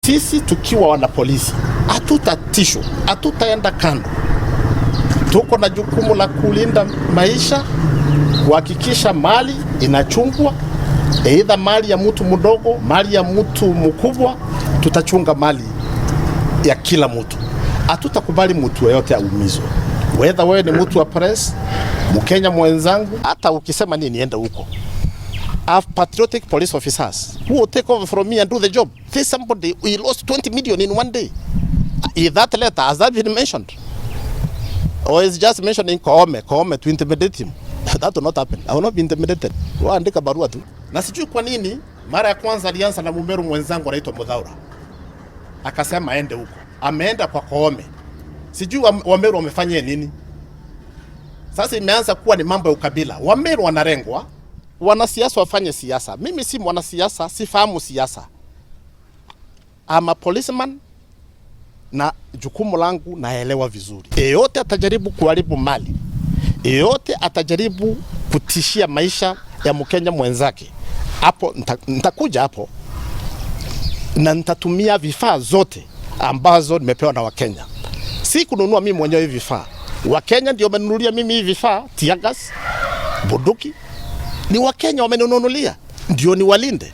Sisi tukiwa wana polisi hatutatishwa, hatutaenda kando. Tuko na jukumu la kulinda maisha, kuhakikisha mali inachungwa, aidha mali ya mtu mdogo, mali ya mtu mkubwa. Tutachunga mali ya kila mtu. Hatutakubali mtu yeyote aumizwe. Whether wewe ni mtu wa press, Mkenya mwenzangu, hata ukisema nini enda huko. I have patriotic police officers who will take over from me and do the job. There's somebody who lost 20 million in one day. Is that letter, has that been mentioned? Or is just mentioning Koome to intimidate him? That will not happen. I will not be intimidated. Waandika barua tu. Na sijui kwa nini mara ya kwanza alianza na mumeru mwenzangu anaitwa Mudhaura. Akasema aende huko. Ameenda kwa Koome. Sijui Wameru wamefanyia nini? Sasa imeanza kuwa ni mambo ya ukabila. Wameru wanarengwa, wanasiasa wafanye siasa. Mimi si mwanasiasa, sifahamu siasa. I'm a policeman na jukumu langu naelewa vizuri. Yeyote atajaribu kuharibu mali, yeyote atajaribu kutishia maisha ya Mkenya mwenzake, hapo nitakuja hapo na nitatumia vifaa zote ambazo nimepewa na Wakenya. Si kununua mimi mwenyewe hivi vifaa. Wakenya ndio wamenunulia mimi hivi vifaa, tiagas, bunduki. Ni Wakenya wamenunulia, ndio niwalinde.